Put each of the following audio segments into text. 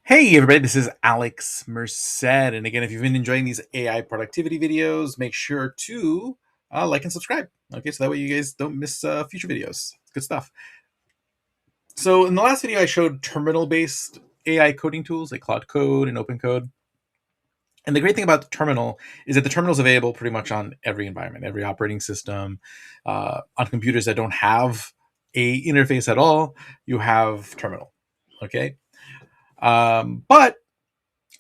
Hey everybody, this is Alex Merced. And again, if you've been enjoying these AI productivity videos, make sure to like and subscribe. Okay, so that way you guys don't miss future videos. Good stuff. So in the last video, I showed terminal-based AI coding tools like Claude Code and Open Code. And the great thing about the terminal is that the terminal is available pretty much on every environment, every operating system. On computers that don't have a interface at all, you have terminal. Okay, but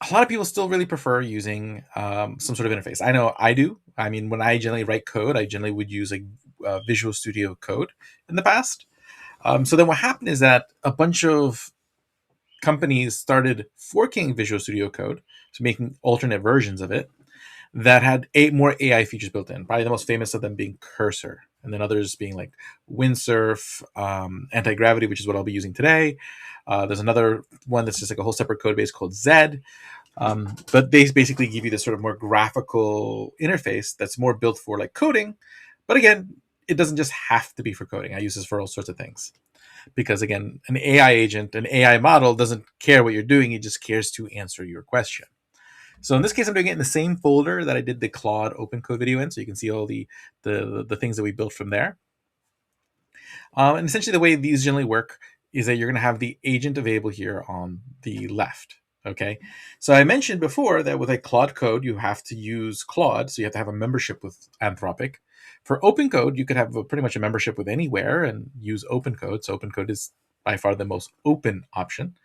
a lot of people still really prefer using some sort of interface. I know I do. I mean, when I generally write code, I generally would use like Visual Studio Code in the past. So then what happened is that a bunch of companies started forking Visual Studio Code, so making alternate versions of it that had more AI features built in. Probably the most famous of them being Cursor, and then others being like Windsurf, Anti-Gravity, which is what I'll be using today. There's another one that's just like a whole separate code base called Zed. But they basically give you this sort of more graphical interface that's more built for like coding. But again, it doesn't just have to be for coding. I use this for all sorts of things. Because again, an AI agent, an AI model doesn't care what you're doing, it just cares to answer your question. So in this case, I'm doing it in the same folder that I did the Claude open code video in, so you can see all the things that we built from there. And essentially the way these generally work is that you're going to have the agent available here on the left. Okay, so I mentioned before that with a Claude code, you have to use Claude, so you have to have a membership with Anthropic. For open code, you could have pretty much a membership with anywhere and use open code. So open code is by far the most open option.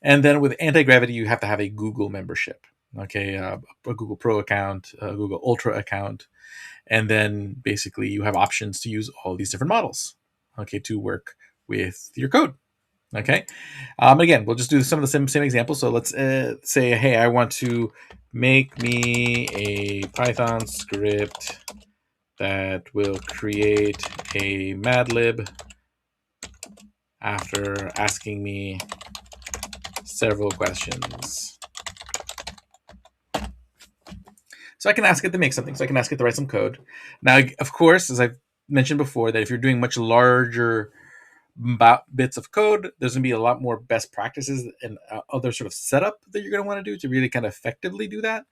And then with anti-gravity, you have to have a Google membership. Okay, a Google Pro account, a Google Ultra account, and then basically you have options to use all these different models, okay, to work with your code. Okay, again, we'll just do some of the same examples. So let's say, hey, I want to make me a Python script that will create a Mad Lib after asking me several questions. So I can ask it to make something. So I can ask it to write some code. Now, of course, as I've mentioned before, that if you're doing much larger bits of code, there's going to be a lot more best practices and other sort of setup that you're going to want to do to really kind of effectively do that.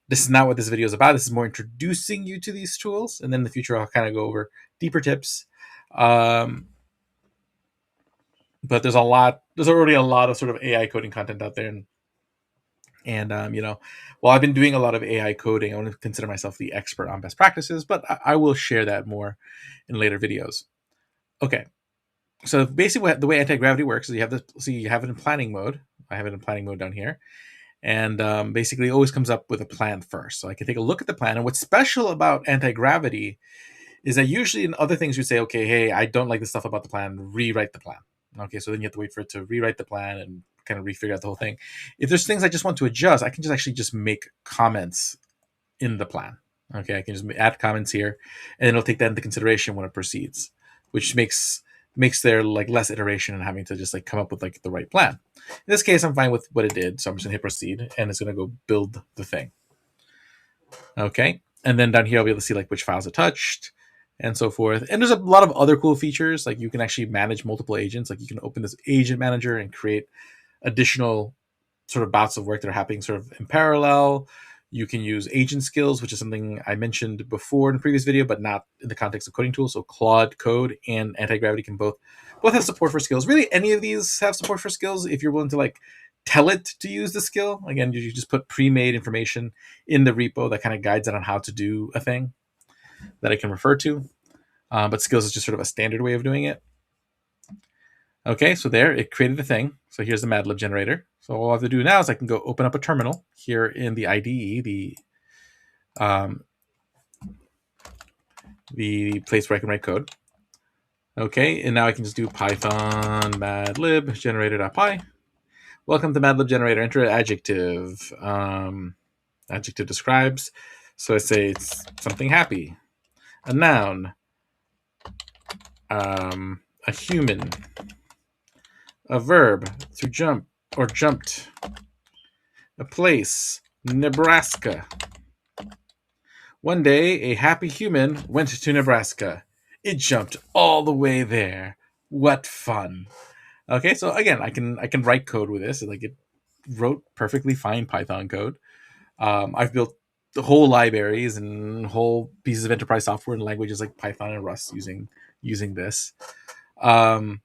This is not what this video is about. This is more introducing you to these tools. And then in the future, I'll kind of go over deeper tips. But there's already a lot of sort of AI coding content out there. And while I've been doing a lot of AI coding, I want to consider myself the expert on best practices, but I will share that more in later videos. Okay, so basically the way anti-gravity works is you have it in planning mode. I have it in planning mode down here. And basically it always comes up with a plan first. So I can take a look at the plan. And what's special about anti-gravity is that usually in other things you say, okay, hey, I don't like this stuff about the plan, rewrite the plan. Okay, so then you have to wait for it to rewrite the plan and kind of refigure out the whole thing. If there's things I just want to adjust, I can just make comments in the plan. Okay, I can just add comments here, and it'll take that into consideration when it proceeds, which makes there like less iteration and having to just like come up with like the right plan. In this case, I'm fine with what it did, so I'm just gonna hit proceed, and it's gonna go build the thing. Okay, and then down here I'll be able to see like which files it touched and so forth. And there's a lot of other cool features, like you can actually manage multiple agents. Like you can open this agent manager and create additional sort of bouts of work that are happening sort of in parallel. You can use agent skills, which is something I mentioned before in a previous video, but not in the context of coding tools. So Claude Code and Anti-Gravity can both have support for skills. Really, any of these have support for skills if you're willing to like tell it to use the skill. Again, you just put pre-made information in the repo that kind of guides it on how to do a thing that I can refer to. But skills is just sort of a standard way of doing it. Okay, so there, it created a thing. So here's the MATLAB generator. So all I have to do now is I can go open up a terminal here in the IDE, the place where I can write code. Okay, and now I can just do Python madlib generator.py. Welcome to MATLAB generator. Enter an adjective. Adjective describes. So I say it's something happy. A noun. A human. A verb, to jump or jumped. A place, Nebraska. One day, a happy human went to Nebraska. It jumped all the way there. What fun! Okay, so again, I can write code with this. Like it wrote perfectly fine Python code. I've built the whole libraries and whole pieces of enterprise software in languages like Python and Rust using this. Um,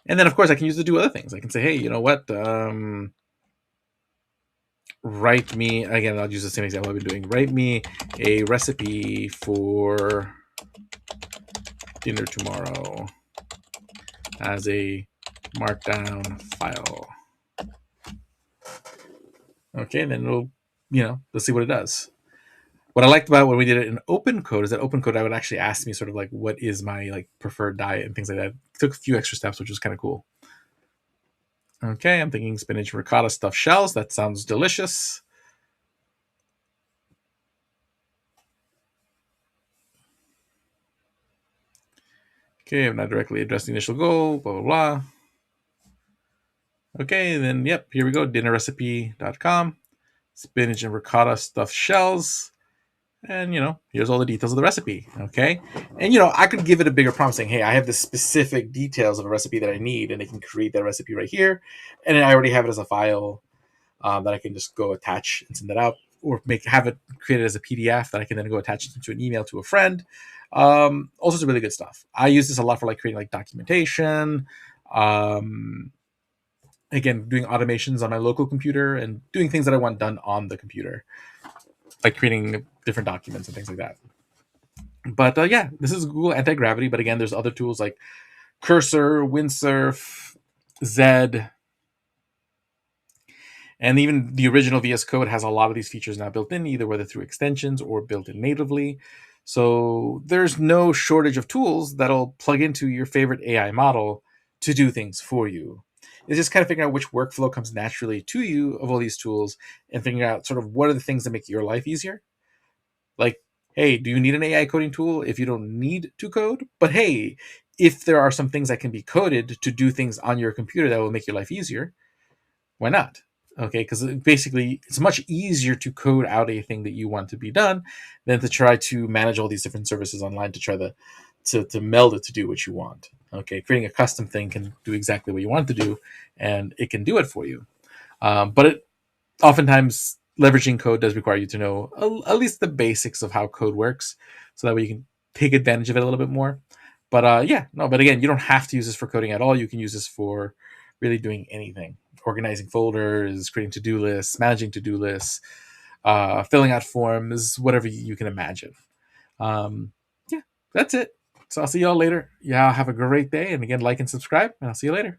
and then of course I can use it to do other things. I can say, hey, you know what? Write me again. I'll use the same example I've been doing. Write me a recipe for dinner tomorrow as a markdown file. Okay, and then it'll, let's see what it does. What I liked about when we did it in open code is that open code I would actually ask me sort of like what is my like preferred diet and things like that. It took a few extra steps, which was kind of cool. Okay, I'm thinking spinach ricotta stuffed shells. That sounds delicious. Okay, I'm not directly addressed the initial goal, blah, blah, blah. Okay, then, yep, here we go, dinnerrecipe.com. Spinach and ricotta stuffed shells. And, here's all the details of the recipe, okay? And, I could give it a bigger prompt saying, hey, I have the specific details of a recipe that I need, and it can create that recipe right here. And then I already have it as a file that I can just go attach and send that out, or have it created as a PDF that I can then go attach into an email to a friend. All sorts of really good stuff. I use this a lot for like creating like documentation. Again, doing automations on my local computer and doing things that I want done on the computer, like creating different documents and things like that. But yeah, this is Google Anti-Gravity. But again, there's other tools like Cursor, Windsurf, Zed, and even the original VS Code has a lot of these features now built in, either whether through extensions or built in natively. So there's no shortage of tools that'll plug into your favorite AI model to do things for you. It's just kind of figuring out which workflow comes naturally to you of all these tools and figuring out sort of what are the things that make your life easier. Like, hey, do you need an AI coding tool if you don't need to code? But hey, if there are some things that can be coded to do things on your computer that will make your life easier, why not? Okay, because basically it's much easier to code out a thing that you want to be done than to try to manage all these different services online to try to meld it to do what you want. Okay, creating a custom thing can do exactly what you want it to do, and it can do it for you. But it oftentimes leveraging code does require you to know at least the basics of how code works, so that way you can take advantage of it a little bit more. But but again, you don't have to use this for coding at all. You can use this for really doing anything: organizing folders, creating to-do lists, managing to-do lists, filling out forms, whatever you can imagine. Yeah, that's it. So I'll see y'all later. Yeah, have a great day. And again, like and subscribe, and I'll see you later.